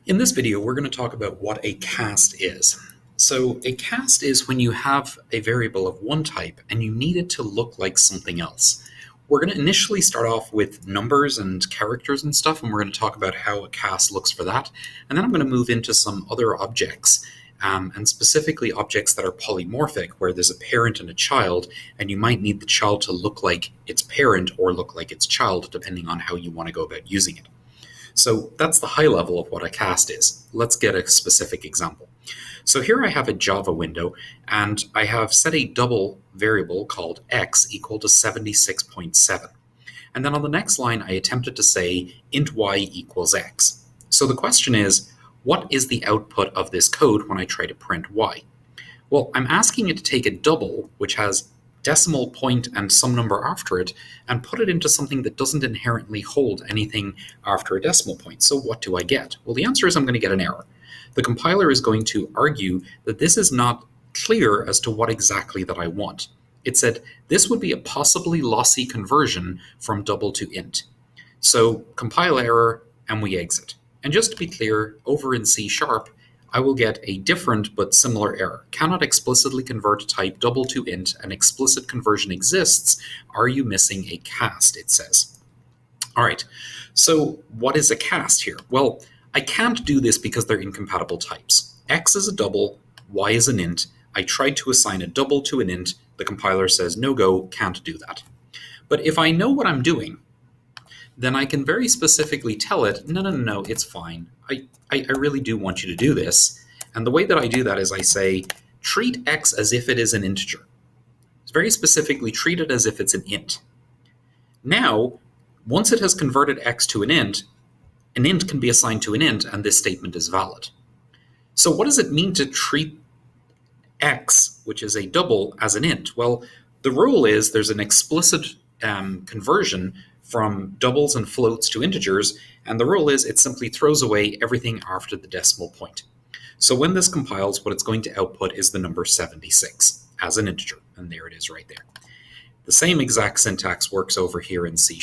In this video, we're going to talk about what a cast is. So a cast is when you have a variable of one type and you need it to look like something else. We're going to initially start off with numbers and characters and stuff, and we're going to talk about how a cast looks for that. And then I'm going to move into some other objects, and specifically objects that are polymorphic, where there's a parent and a child, and you might need the child to look like its parent or look like its child, depending on how you want to go about using it. So that's the high level of what a cast is. Let's get a specific example. So here I have a Java window, and I have set a double variable called x equal to 76.7. And then on the next line, I attempted to say int y equals x. So the question is, what is the output of this code when I try to print y? Well, I'm asking it to take a double, which has decimal point and some number after it, and put it into something that doesn't inherently hold anything after a decimal point. So what do I get? Well, the answer is I'm going to get an error. The compiler is going to argue that this is not clear as to what exactly that I want. It said this would be a possibly lossy conversion from double to int. So compile error, and we exit. And just to be clear, over in C#, I will get a different but similar error. Cannot explicitly convert type double to int. An explicit conversion exists. Are you missing a cast, it says. All right, so what is a cast here? Well, I can't do this because they're incompatible types. X is a double, y is an int. I tried to assign a double to an int. The compiler says, no go, can't do that. But if I know what I'm doing, then I can very specifically tell it, no, it's fine. I really do want you to do this. And the way that I do that is I say, treat x as if it is an integer. It's very specifically, treat it as if it's an int. Now, once it has converted x to an int can be assigned to an int, and this statement is valid. So what does it mean to treat x, which is a double, as an int? Well, the rule is there's an explicit conversion from doubles and floats to integers, and the rule is it simply throws away everything after the decimal point. So when this compiles, what it's going to output is the number 76 as an integer, and there it is right there. The same exact syntax works over here in C#.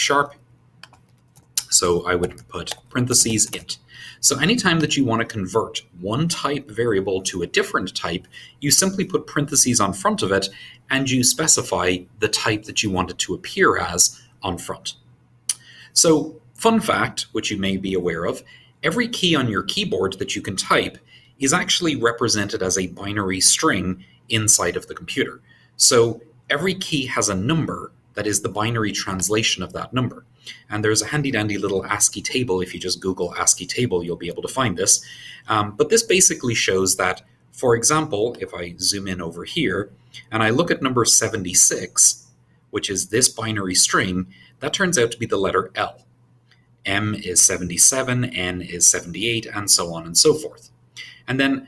So I would put parentheses int. So anytime that you want to convert one type variable to a different type, you simply put parentheses on front of it, and you specify the type that you want it to appear as on front. So, fun fact, which you may be aware of, every key on your keyboard that you can type is actually represented as a binary string inside of the computer. So every key has a number that is the binary translation of that number. And there's a handy-dandy little ASCII table. If you just Google ASCII table, you'll be able to find this. But this basically shows that, for example, if I zoom in over here, and I look at number 76, which is this binary string, that turns out to be the letter L. M is 77, N is 78, and so on and so forth. And then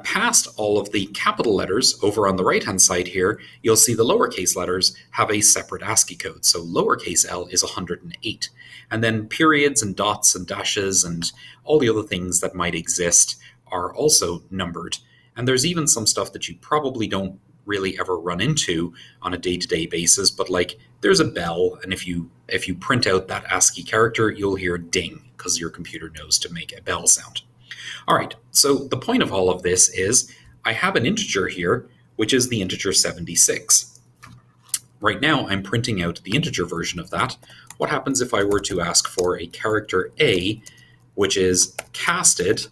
past all of the capital letters, over on the right-hand side here, you'll see the lowercase letters have a separate ASCII code. So lowercase l is 108. And then periods and dots and dashes and all the other things that might exist are also numbered. And there's even some stuff that you probably don't really ever run into on a day-to-day basis, but like there's a bell, and if you print out that ASCII character, you'll hear ding because your computer knows to make a bell sound. All right, so the point of all of this is I have an integer here, which is the integer 76. Right now, I'm printing out the integer version of that. What happens if I were to ask for a character A, which is casted,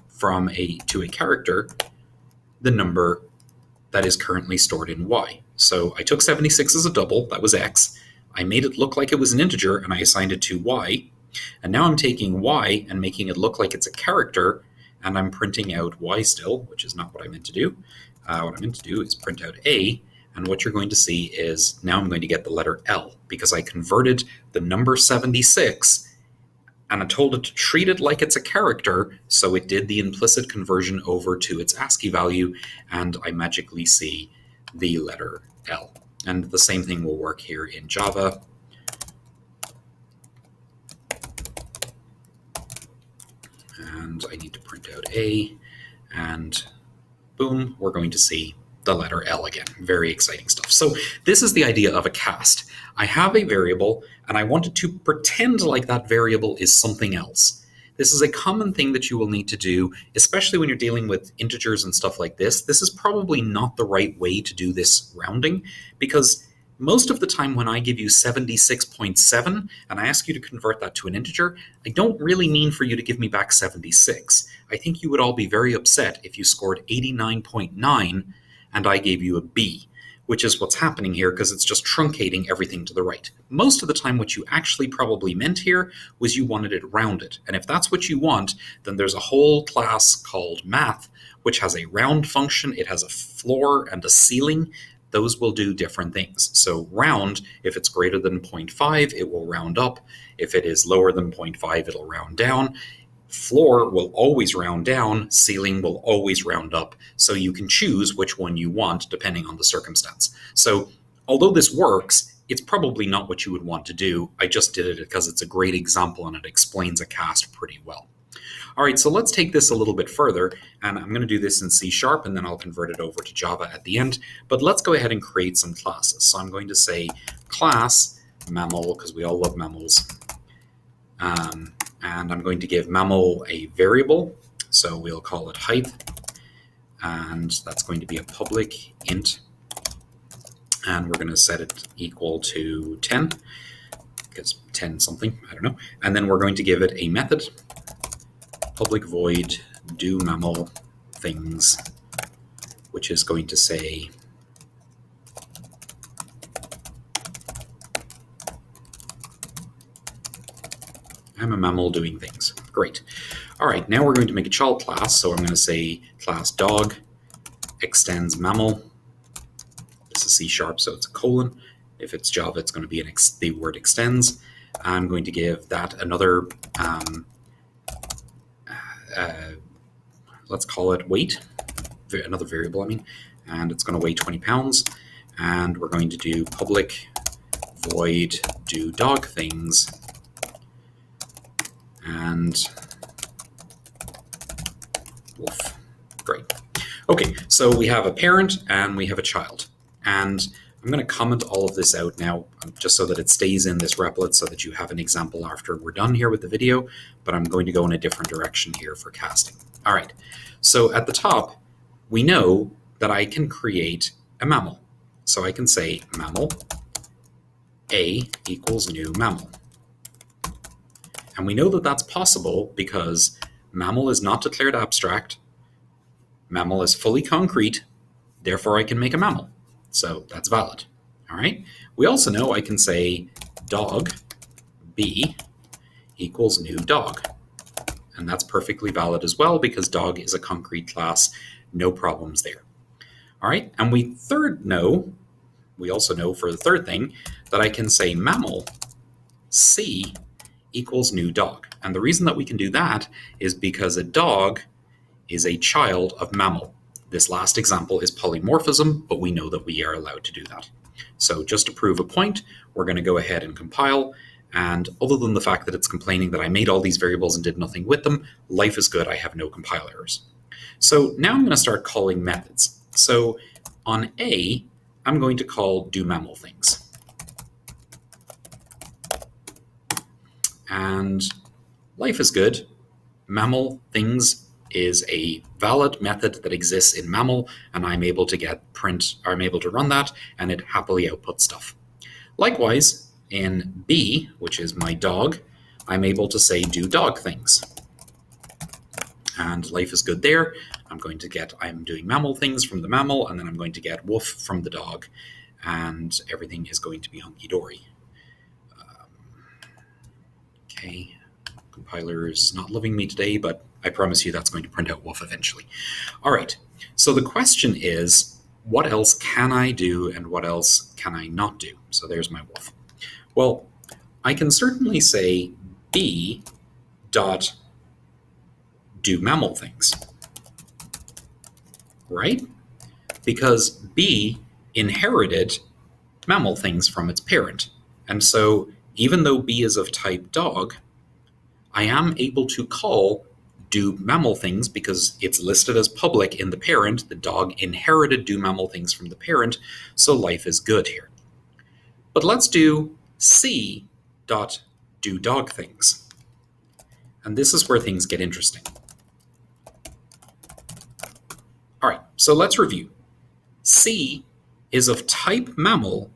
from a to a character, the number that is currently stored in y. So I took 76 as a double, that was x. I made it look like it was an integer, and I assigned it to y. And now I'm taking y and making it look like it's a character, and I'm printing out y still, which is not what I meant to do. What I meant to do is print out a, and what you're going to see is now I'm going to get the letter L, because I converted the number 76, and I told it to treat it like it's a character, so it did the implicit conversion over to its ASCII value, and I magically see the letter L. And the same thing will work here in Java. And I need to print out A, and boom, we're going to see the letter L again. Very exciting stuff. So this is the idea of a cast. I have a variable, and I wanted to pretend like that variable is something else. This is a common thing that you will need to do, especially when you're dealing with integers and stuff like this. This is probably not the right way to do this rounding, because most of the time when I give you 76.7 and I ask you to convert that to an integer, I don't really mean for you to give me back 76. I think you would all be very upset if you scored 89.9 and I gave you a B, which is what's happening here because it's just truncating everything to the right. Most of the time what you actually probably meant here was you wanted it rounded. And if that's what you want, then there's a whole class called math, which has a round function. It has a floor and a ceiling. Those will do different things. So round, if it's greater than 0.5, it will round up. If it is lower than 0.5, it'll round down. Floor will always round down, ceiling will always round up, so you can choose which one you want depending on the circumstance. So although this works, it's probably not what you would want to do. I just did it because it's a great example and it explains a cast pretty well. All right, so let's take this a little bit further, and I'm going to do this in C# and then I'll convert it over to Java at the end. But let's go ahead and create some classes. So I'm going to say class mammal, because we all love mammals. And I'm going to give mammal a variable, so we'll call it height, and that's going to be a public int, and we're going to set it equal to 10, because 10 something, I don't know, and then we're going to give it a method, public void do mammal things, which is going to say I'm a mammal doing things. Great. All right, now we're going to make a child class. So I'm going to say class dog extends mammal. This is C#, so it's a colon. If it's Java, it's going to be the word extends. I'm going to give that another, let's call it weight, another variable, I mean, and it's going to weigh 20 pounds. And we're going to do public void do dog things. And wolf. Great. Okay, so we have a parent and we have a child. And I'm going to comment all of this out now, just so that it stays in this replet so that you have an example after we're done here with the video, but I'm going to go in a different direction here for casting. All right, so at the top, we know that I can create a mammal. So I can say mammal A equals new mammal. And we know that that's possible because mammal is not declared abstract. Mammal is fully concrete. Therefore, I can make a mammal. So that's valid. All right. We also know I can say dog B equals new dog. And that's perfectly valid as well because dog is a concrete class. No problems there. All right. And we also know for the third thing that I can say mammal C equals new dog. And the reason that we can do that is because a dog is a child of mammal. This last example is polymorphism, but we know that we are allowed to do that. So just to prove a point, we're going to go ahead and compile. And other than the fact that it's complaining that I made all these variables and did nothing with them, life is good. I have no compile errors. So now I'm going to start calling methods. So on A, I'm going to call do mammal things. And life is good. Mammal things is a valid method that exists in mammal, and I'm able to run that, and it happily outputs stuff. Likewise, in B, which is my dog, I'm able to say do dog things. And life is good there. I'm doing mammal things from the mammal, and then I'm going to get woof from the dog, and everything is going to be hunky-dory. Okay, compiler is not loving me today, but I promise you that's going to print out woof eventually. All right, so the question is, what else can I do and what else can I not do? So there's my woof. Well, I can certainly say B dot do mammal things, right? Because B inherited mammal things from its parent. And so even though B is of type dog, I am able to call do mammal things because it's listed as public in the parent. The dog inherited do mammal things from the parent, so life is good here. But let's do C dot do dog things. And this is where things get interesting. All right, so let's review. C is of type mammal,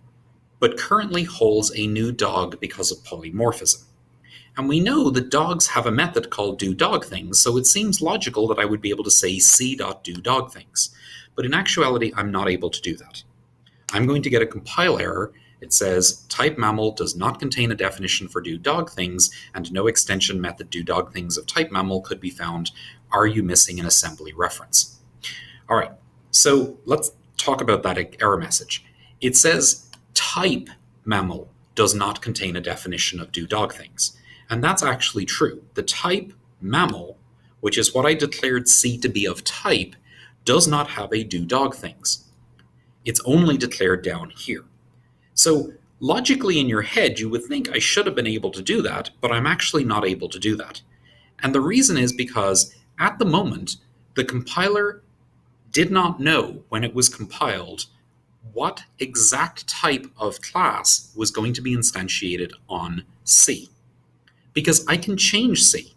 but currently holds a new dog because of polymorphism. And we know that dogs have a method called do dog things, so it seems logical that I would be able to say c.do dog things. But in actuality, I'm not able to do that. I'm going to get a compile error. It says type mammal does not contain a definition for do dog things, and no extension method do dog things of type mammal could be found. Are you missing an assembly reference? All right, so let's talk about that error message. It says type mammal does not contain a definition of do dog things. And that's actually true. The type mammal, which is what I declared C to be of type, does not have a do dog things. It's only declared down here. So logically in your head, you would think I should have been able to do that, but I'm actually not able to do that. And the reason is because at the moment, the compiler did not know when it was compiled what exact type of class was going to be instantiated on C. Because I can change C.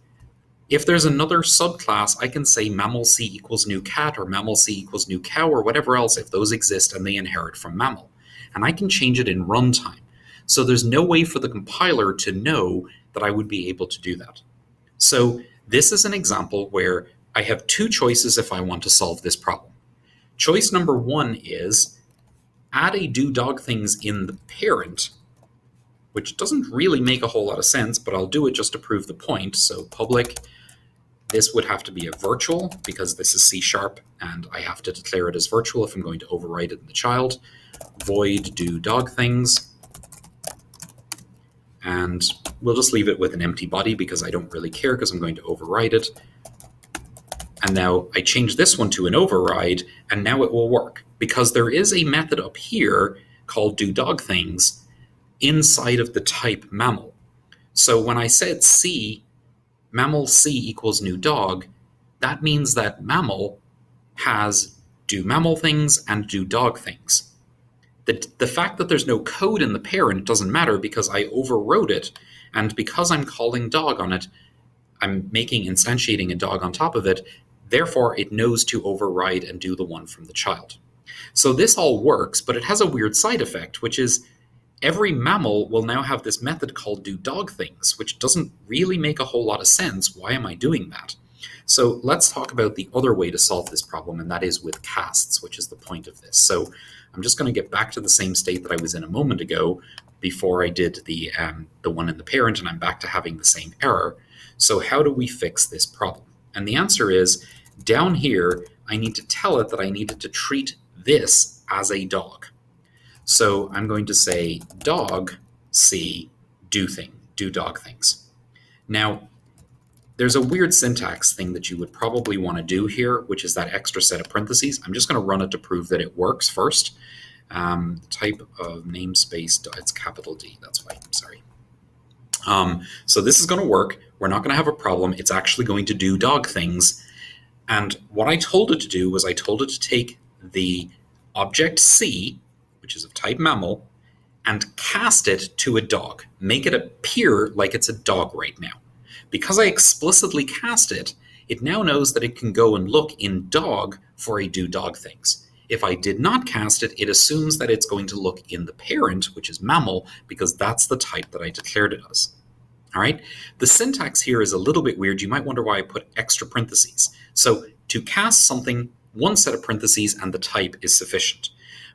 If there's another subclass, I can say mammal C equals new cat or mammal C equals new cow or whatever else if those exist and they inherit from mammal. And I can change it in runtime. So there's no way for the compiler to know that I would be able to do that. So this is an example where I have two choices if I want to solve this problem. Choice number one is add a do dog things in the parent, which doesn't really make a whole lot of sense, but I'll do it just to prove the point. So public, this would have to be a virtual because this is C#, and I have to declare it as virtual if I'm going to overwrite it in the child. Void do dog things. And we'll just leave it with an empty body because I don't really care because I'm going to override it. And now I change this one to an override, and now it will work because there is a method up here called do dog things inside of the type mammal. So when I said C, mammal C equals new dog, that means that mammal has do mammal things and do dog things. The fact that there's no code in the parent doesn't matter because I overrode it, and because I'm calling dog on it, I'm instantiating a dog on top of it, therefore it knows to override and do the one from the child. So this all works, but it has a weird side effect, which is every mammal will now have this method called do dog things, which doesn't really make a whole lot of sense. Why am I doing that? So let's talk about the other way to solve this problem, and that is with casts, which is the point of this. So I'm just going to get back to the same state that I was in a moment ago before I did the one in the parent, and I'm back to having the same error. So how do we fix this problem? And the answer is, down here, I need to tell it that I needed to treat this as a dog. So I'm going to say dog C do dog things. Now, there's a weird syntax thing that you would probably want to do here, which is that extra set of parentheses. I'm just going to run it to prove that it works first. Type of namespace, it's capital D, that's why, I'm sorry. So this is going to work. We're not going to have a problem. It's actually going to do dog things. And what I told it to do was I told it to take the object C, which is of type mammal, and cast it to a dog. Make it appear like it's a dog right now. Because I explicitly cast it, it now knows that it can go and look in dog for a do dog things. If I did not cast it, it assumes that it's going to look in the parent, which is mammal, because that's the type that I declared it as. All right. The syntax here is a little bit weird. You might wonder why I put extra parentheses. So to cast something, one set of parentheses and the type is sufficient.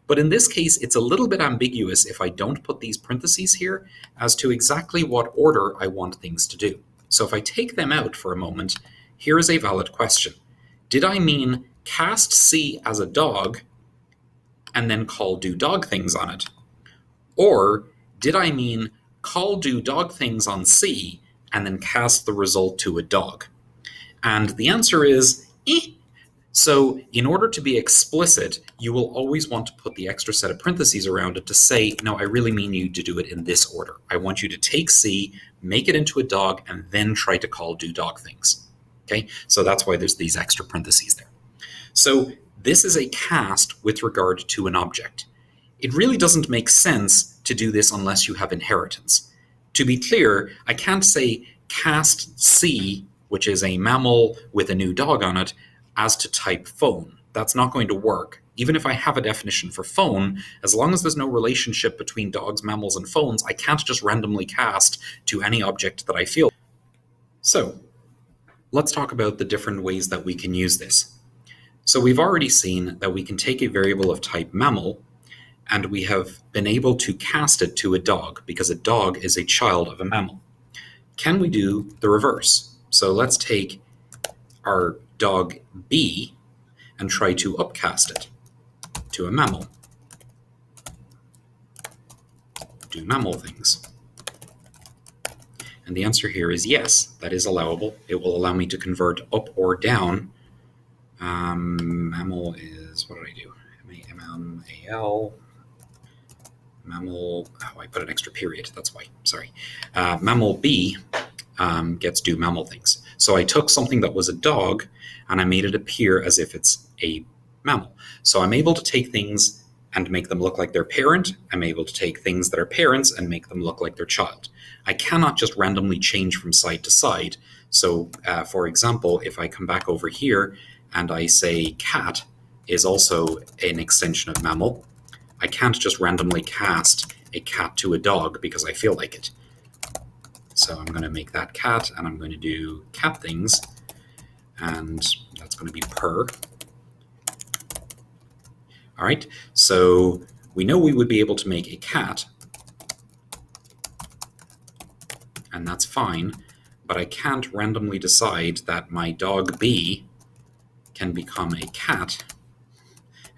But in this case, it's a little bit ambiguous if I don't put these parentheses here as to exactly what order I want things to do. So if I take them out for a moment, here is a valid question. Did I mean cast C as a dog and then call do dog things on it? Or did I mean call do dog things on C and then cast the result to a dog? And the answer is eh. So in order to be explicit, you will always want to put the extra set of parentheses around it to say, no, I really mean you to do it in this order. I want you to take C, make it into a dog, and then try to call do dog things. Okay, so that's why there's these extra parentheses there. So this is a cast with regard to an object. It really doesn't make sense to do this unless you have inheritance. To be clear, I can't say cast C, which is a mammal with a new dog on it, as to type phone. That's not going to work. Even if I have a definition for phone, as long as there's no relationship between dogs, mammals, and phones, I can't just randomly cast to any object that I feel. So let's talk about the different ways that we can use this. So we've already seen that we can take a variable of type mammal, and we have been able to cast it to a dog, because a dog is a child of a mammal. Can we do the reverse? So let's take our dog B and try to upcast it to a mammal. Do mammal things. And the answer here is yes, that is allowable. It will allow me to convert up or down. Mammal is, what did I do? M-A-M-M-A-L. Mammal, oh, I put an extra period, that's why, sorry. Mammal B gets do mammal things. So I took something that was a dog and I made it appear as if it's a mammal. So I'm able to take things and make them look like their parent. I'm able to take things that are parents and make them look like their child. I cannot just randomly change from side to side. So for example, if I come back over here and I say cat is also an extension of mammal, I can't just randomly cast a cat to a dog because I feel like it. So I'm going to make that cat, and I'm going to do cat things, and that's going to be purr. All right, so we know we would be able to make a cat, and that's fine, but I can't randomly decide that my dog B can become a cat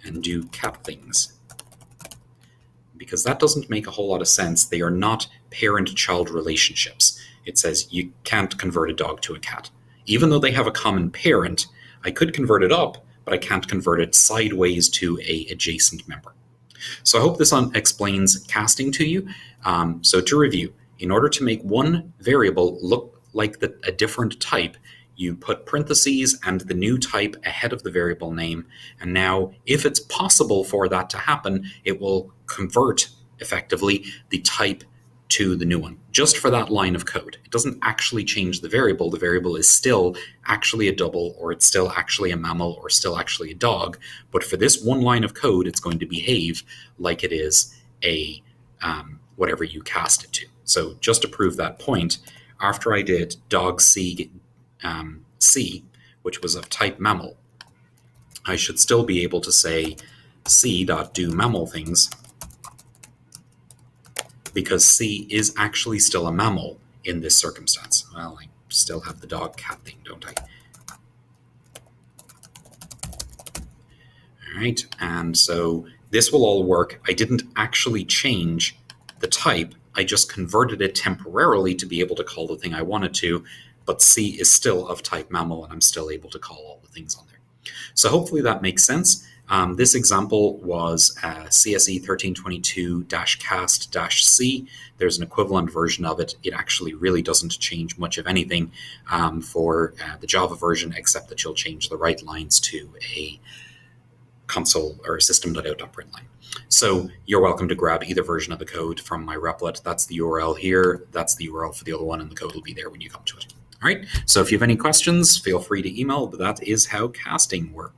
and do cat things, because that doesn't make a whole lot of sense. They are not parent-child relationships. It says you can't convert a dog to a cat. Even though they have a common parent, I could convert it up, but I can't convert it sideways to a adjacent member. So I hope this explains casting to you. So to review, in order to make one variable look like a different type, you put parentheses and the new type ahead of the variable name. And now, if it's possible for that to happen, it will convert effectively the type to the new one, just for that line of code. It doesn't actually change the variable. The variable is still actually a double, or it's still actually a mammal, or still actually a dog. But for this one line of code, it's going to behave like it is a whatever you cast it to. So just to prove that point, after I did dog C, which was of type mammal, I should still be able to say C.do mammal things, because C is actually still a mammal in this circumstance. Well, I still have the dog cat thing, don't I? All right, and so this will all work. I didn't actually change the type. I just converted it temporarily to be able to call the thing I wanted to, but C is still of type mammal, and I'm still able to call all the things on there. So hopefully that makes sense. This example was CSE 1322-cast-C. There's an equivalent version of it. It actually really doesn't change much of anything for the Java version, except that you'll change the right lines to a console or system.out.println. So you're welcome to grab either version of the code from my replit. That's the URL here. That's the URL for the other one, and the code will be there when you come to it. All right, so if you have any questions, feel free to email, but that is how casting works.